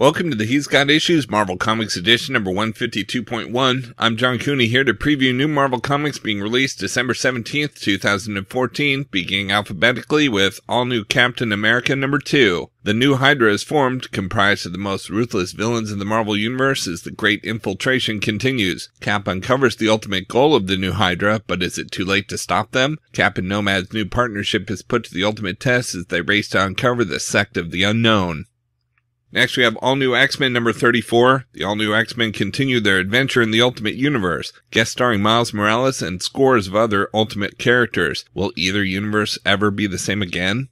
Welcome to the He's Got Issues Marvel Comics Edition number 152.1. I'm John Cooney here to preview new Marvel Comics being released December 17th, 2014, beginning alphabetically with All New Captain America number 2. The new Hydra is formed, comprised of the most ruthless villains in the Marvel Universe as the Great Infiltration continues. Cap uncovers the ultimate goal of the new Hydra, but is it too late to stop them? Cap and Nomad's new partnership is put to the ultimate test as they race to uncover the Sect of the Unknown. Next we have All New X-Men number 34. The All New X-Men continue their adventure in the Ultimate Universe, guest starring Miles Morales and scores of other Ultimate characters. Will either universe ever be the same again?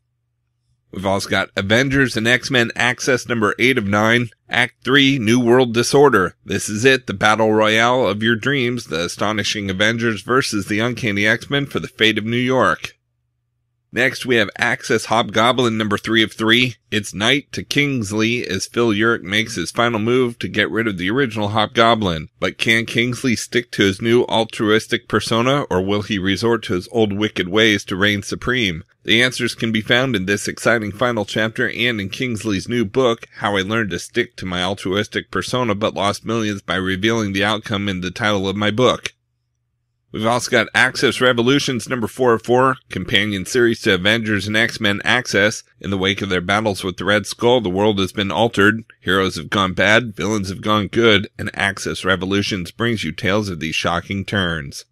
We've also got Avengers and X-Men Access number 8 of 9. Act 3, New World Disorder. This is it, the battle royale of your dreams, the astonishing Avengers versus the Uncanny X-Men for the fate of New York. Next, we have Access Hobgoblin number 3 of 3. It's night to Kingsley as Phil Urich makes his final move to get rid of the original Hobgoblin. But can Kingsley stick to his new altruistic persona, or will he resort to his old wicked ways to reign supreme? The answers can be found in this exciting final chapter and in Kingsley's new book, How I Learned to Stick to My Altruistic Persona but Lost Millions by Revealing the Outcome in the title of my book. We've also got Access Revolutions number 4 of 4, companion series to Avengers and X-Men Access. In the wake of their battles with the Red Skull, the world has been altered. Heroes have gone bad, villains have gone good, and Access Revolutions brings you tales of these shocking turns.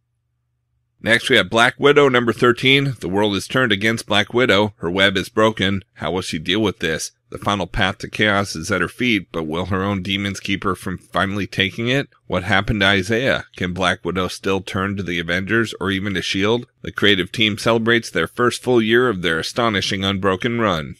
Next we have Black Widow number 13. The world is turned against Black Widow. Her web is broken. How will she deal with this? The final path to chaos is at her feet, but will her own demons keep her from finally taking it? What happened to Isaiah? Can Black Widow still turn to the Avengers or even to S.H.I.E.L.D.? The creative team celebrates their first full year of their astonishing unbroken run.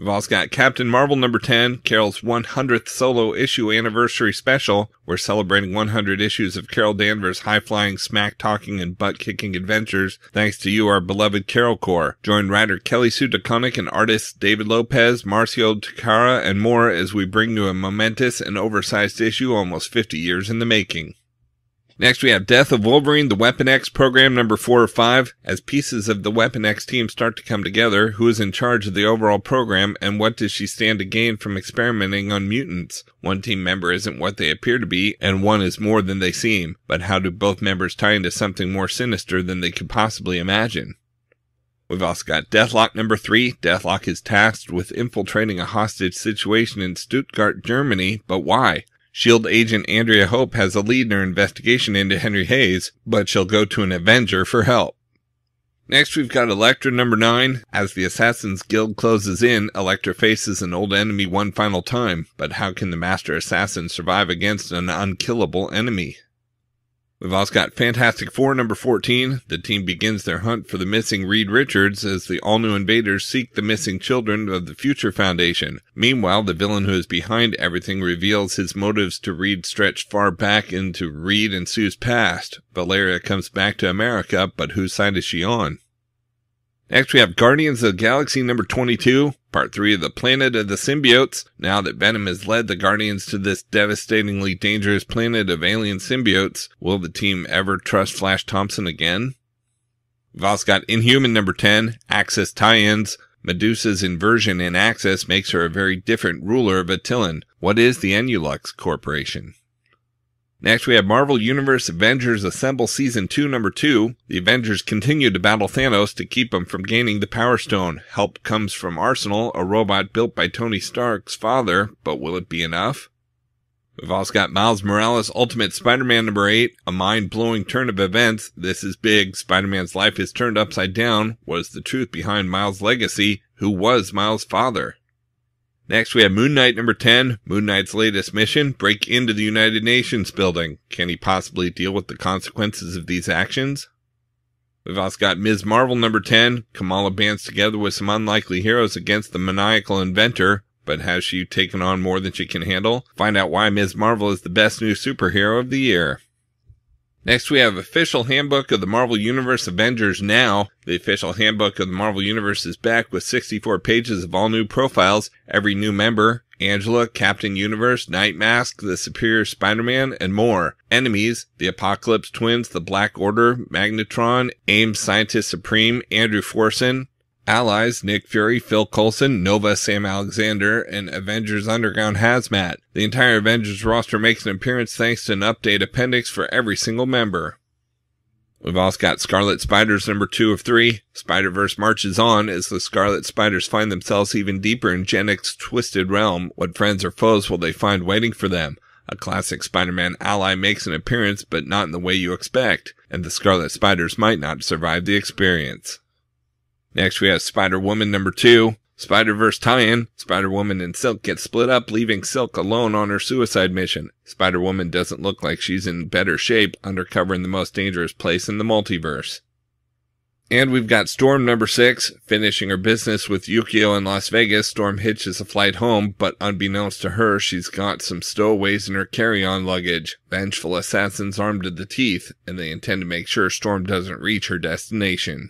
We've also got Captain Marvel number 10, Carol's 100th solo issue anniversary special. We're celebrating 100 issues of Carol Danvers' high-flying, smack-talking, and butt-kicking adventures thanks to you, our beloved Carol Corps. Join writer Kelly Sue DeConnick and artists David Lopez, Marcio Takara, and more as we bring you a momentous and oversized issue almost 50 years in the making. Next we have Death of Wolverine, the Weapon X program number 4 of 5. As pieces of the Weapon X team start to come together, who is in charge of the overall program and what does she stand to gain from experimenting on mutants? One team member isn't what they appear to be, and one is more than they seem. But how do both members tie into something more sinister than they could possibly imagine? We've also got Deathlok number 3. Deathlok is tasked with infiltrating a hostage situation in Stuttgart, Germany, but why? S.H.I.E.L.D. agent Andrea Hope has a lead in her investigation into Henry Hayes, but she'll go to an Avenger for help. Next we've got Elektra number 9. As the Assassin's Guild closes in, Elektra faces an old enemy one final time, but how can the Master Assassin survive against an unkillable enemy? We've also got Fantastic Four number 14. The team begins their hunt for the missing Reed Richards as the all-new invaders seek the missing children of the Future Foundation. Meanwhile, the villain who is behind everything reveals his motives to Reed stretch far back into Reed and Sue's past. Valeria comes back to America, but whose side is she on? Next we have Guardians of the Galaxy number 22, part 3 of the Planet of the Symbiotes. Now that Venom has led the Guardians to this devastatingly dangerous planet of alien symbiotes, will the team ever trust Flash Thompson again? We've also got Inhuman number 10, Axis tie-ins. Medusa's inversion in Axis makes her a very different ruler of Attilan. What is the Enulux Corporation? Next we have Marvel Universe Avengers Assemble Season 2 number 2. The Avengers continue to battle Thanos to keep him from gaining the Power Stone. Help comes from Arsenal, a robot built by Tony Stark's father, but will it be enough? We've also got Miles Morales Ultimate Spider-Man number 8, a mind-blowing turn of events. This is big. Spider-Man's life is turned upside down. What is the truth behind Miles' legacy? Who was Miles' father? Next, we have Moon Knight number 10. Moon Knight's latest mission, break into the United Nations building. Can he possibly deal with the consequences of these actions? We've also got Ms. Marvel number 10. Kamala bands together with some unlikely heroes against the maniacal inventor. But has she taken on more than she can handle? Find out why Ms. Marvel is the best new superhero of the year. Next we have Official Handbook of the Marvel Universe Avengers Now. The Official Handbook of the Marvel Universe is back with 64 pages of all new profiles, every new member, Angela, Captain Universe, Night Mask, the Superior Spider-Man, and more. Enemies, the Apocalypse Twins, the Black Order, Magnetron, AIM Scientist Supreme, Andrew Forson, Allies: Nick Fury, Phil Coulson, Nova, Sam Alexander, and Avengers Underground Hazmat. The entire Avengers roster makes an appearance thanks to an update appendix for every single member. We've also got Scarlet Spiders number 2 of 3. Spider-Verse marches on as the Scarlet Spiders find themselves even deeper in Genex's twisted realm. What friends or foes will they find waiting for them? A classic Spider-Man ally makes an appearance, but not in the way you expect, and the Scarlet Spiders might not survive the experience. Next we have Spider-Woman number 2. Spider-Verse tie-in. Spider-Woman and Silk get split up, leaving Silk alone on her suicide mission. Spider-Woman doesn't look like she's in better shape, undercover in the most dangerous place in the multiverse. And we've got Storm number 6. Finishing her business with Yukio in Las Vegas, Storm hitches a flight home, but unbeknownst to her, she's got some stowaways in her carry-on luggage. Vengeful assassins armed to the teeth, and they intend to make sure Storm doesn't reach her destination.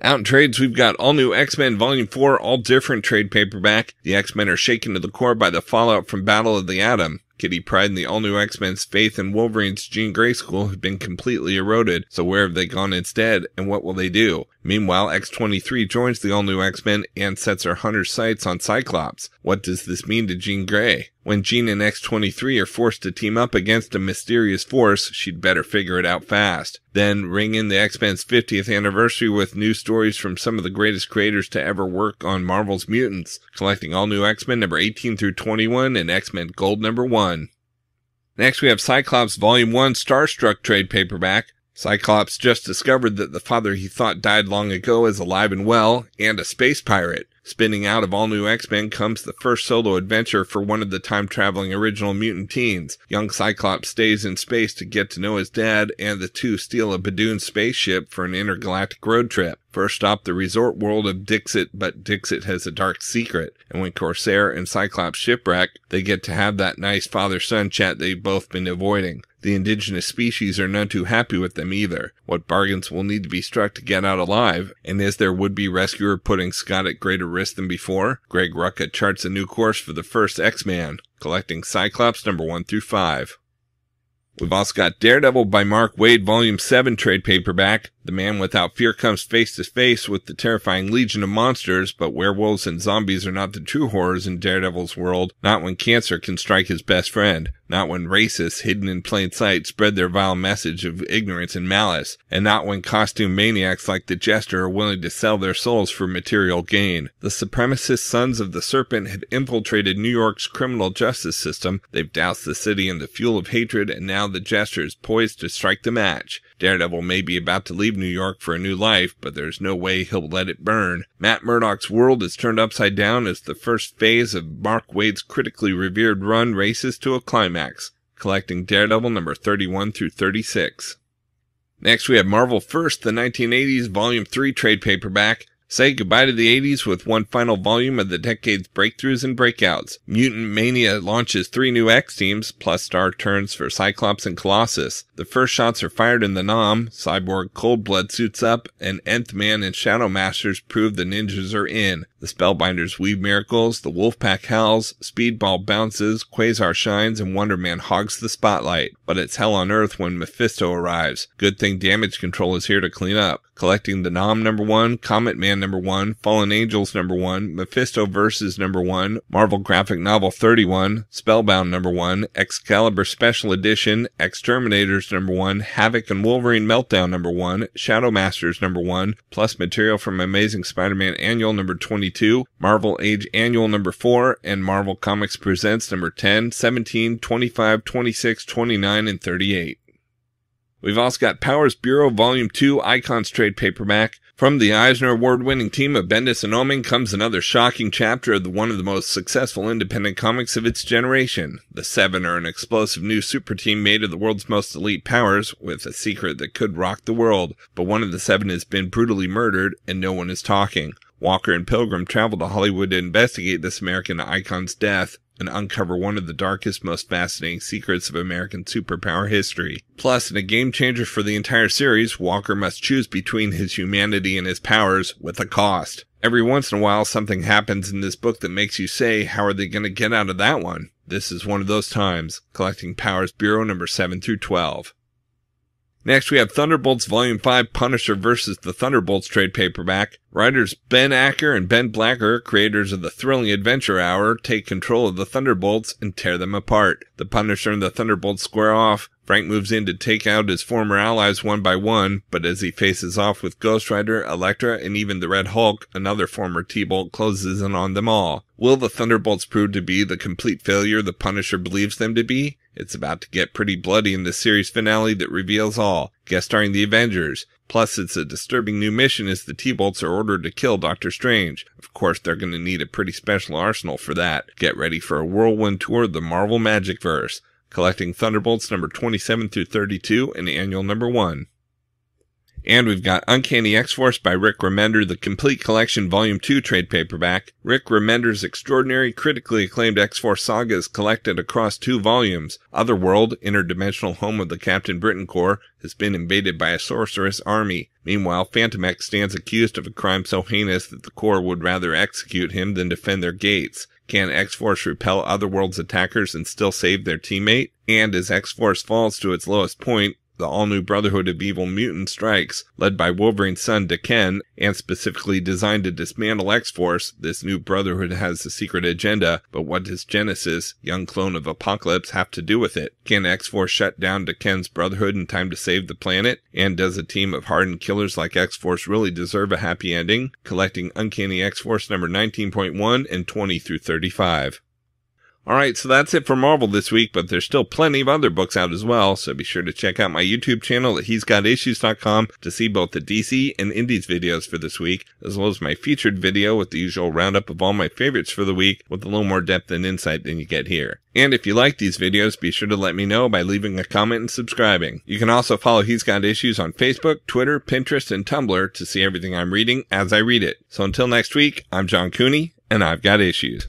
Out in trades, we've got All New X-Men Volume 4, all different trade paperback. The X-Men are shaken to the core by the fallout from Battle of the Atom. Kitty Pryde and the All New X-Men's faith in Wolverine's Jean Grey school have been completely eroded, so where have they gone instead, and what will they do? Meanwhile, X-23 joins the All New X-Men and sets her hunter's sights on Cyclops. What does this mean to Jean Grey? When Jean and X-23 are forced to team up against a mysterious force, she'd better figure it out fast. Then ring in the X-Men's 50th anniversary with new stories from some of the greatest creators to ever work on Marvel's mutants, collecting All New X-Men number 18 through 21 and X-Men Gold number 1. Next we have Cyclops Volume 1 Starstruck trade paperback. Cyclops just discovered that the father he thought died long ago is alive and well, and a space pirate. Spinning out of All New X-Men comes the first solo adventure for one of the time-traveling original mutant teens. Young Cyclops stays in space to get to know his dad, and the two steal a Badoon spaceship for an intergalactic road trip. First stop the resort world of Dixit, but Dixit has a dark secret, and when Corsair and Cyclops shipwreck, they get to have that nice father-son chat they've both been avoiding. The indigenous species are none too happy with them either. What bargains will need to be struck to get out alive? And is their would-be rescuer putting Scott at greater risk than before? Greg Rucka charts a new course for the first X-Man, collecting Cyclops number 1 through 5. We've also got Daredevil by Mark Waid Volume 7 trade paperback. The man without fear comes face to face with the terrifying legion of monsters, but werewolves and zombies are not the true horrors in Daredevil's world, not when cancer can strike his best friend, not when racists hidden in plain sight spread their vile message of ignorance and malice, and not when costume maniacs like the Jester are willing to sell their souls for material gain. The supremacist sons of the serpent have infiltrated New York's criminal justice system, they've doused the city in the fuel of hatred, and now the Jester is poised to strike the match. Daredevil may be about to leave New York for a new life, but there's no way he'll let it burn. Matt Murdock's world is turned upside down as the first phase of Mark Waid's critically revered run races to a climax, collecting Daredevil number 31 through 36. Next we have Marvel First, the 1980s Volume 3 trade paperback. Say goodbye to the 80s with one final volume of the decade's breakthroughs and breakouts. Mutant Mania launches 3 new X-teams, plus star turns for Cyclops and Colossus. The first shots are fired in the Nam, Cyborg Coldblood suits up, and Nth Man and Shadow Masters prove the ninjas are in. The Spellbinders weave miracles, the Wolfpack howls, Speedball bounces, Quasar shines, and Wonder Man hogs the spotlight. But it's hell on earth when Mephisto arrives. Good thing Damage Control is here to clean up. Collecting the Nam number 1, Comet Man number 1, Fallen Angels number 1, Mephisto Versus number 1, Marvel Graphic Novel 31, Spellbound number 1, Excalibur Special Edition, Exterminators number 1, Havoc and Wolverine Meltdown number 1, Shadow Masters number 1, plus material from Amazing Spider-Man Annual number 22, Marvel Age Annual number 4, and Marvel Comics Presents number 10, 17, 25, 26, 29, and 38. We've also got Powers Bureau Volume 2 Icons trade paperback. From the Eisner Award-winning team of Bendis and Oeming comes another shocking chapter of one of the most successful independent comics of its generation. The Seven are an explosive new super team made of the world's most elite powers, with a secret that could rock the world. But one of the Seven has been brutally murdered, and no one is talking. Walker and Pilgrim travel to Hollywood to investigate this American icon's death and uncover one of the darkest, most fascinating secrets of American superpower history. Plus, in a game changer for the entire series, Walker must choose between his humanity and his powers with a cost. Every once in a while, something happens in this book that makes you say, how are they going to get out of that one? This is one of those times, collecting Powers Bureau number 7 through 12. Next, we have Thunderbolts Volume 5 Punisher vs. the Thunderbolts trade paperback. Writers Ben Acker and Ben Blacker, creators of the thrilling Adventure Hour, take control of the Thunderbolts and tear them apart. The Punisher and the Thunderbolts square off. Frank moves in to take out his former allies one by one, but as he faces off with Ghost Rider, Elektra, and even the Red Hulk, another former T-Bolt closes in on them all. Will the Thunderbolts prove to be the complete failure the Punisher believes them to be? It's about to get pretty bloody in the series finale that reveals all, guest starring the Avengers. Plus, it's a disturbing new mission as the T-Bolts are ordered to kill Doctor Strange. Of course, they're going to need a pretty special arsenal for that. Get ready for a whirlwind tour of the Marvel Magicverse. Collecting Thunderbolts number 27 through 32 and annual number 1. And we've got Uncanny X-Force by Rick Remender, the Complete Collection Volume 2 trade paperback. Rick Remender's extraordinary, critically acclaimed X-Force saga is collected across 2 volumes. Otherworld, interdimensional home of the Captain Britain Corps, has been invaded by a sorceress army. Meanwhile, Phantom X stands accused of a crime so heinous that the Corps would rather execute him than defend their gates. Can X-Force repel Otherworld's attackers and still save their teammate? And as X-Force falls to its lowest point, the all-new Brotherhood of Evil Mutants strikes, led by Wolverine's son Daken, and specifically designed to dismantle X-Force. This new Brotherhood has a secret agenda, but what does Genesis, young clone of Apocalypse, have to do with it? Can X-Force shut down Daken's Brotherhood in time to save the planet? And does a team of hardened killers like X-Force really deserve a happy ending? Collecting Uncanny X-Force number 19.1 and 20 through 35. Alright, so that's it for Marvel this week, but there's still plenty of other books out as well, so be sure to check out my YouTube channel at he'sgotissues.com to see both the DC and Indies videos for this week, as well as my featured video with the usual roundup of all my favorites for the week with a little more depth and insight than you get here. And if you like these videos, be sure to let me know by leaving a comment and subscribing. You can also follow He's Got Issues on Facebook, Twitter, Pinterest, and Tumblr to see everything I'm reading as I read it. So until next week, I'm John Cooney, and I've got issues.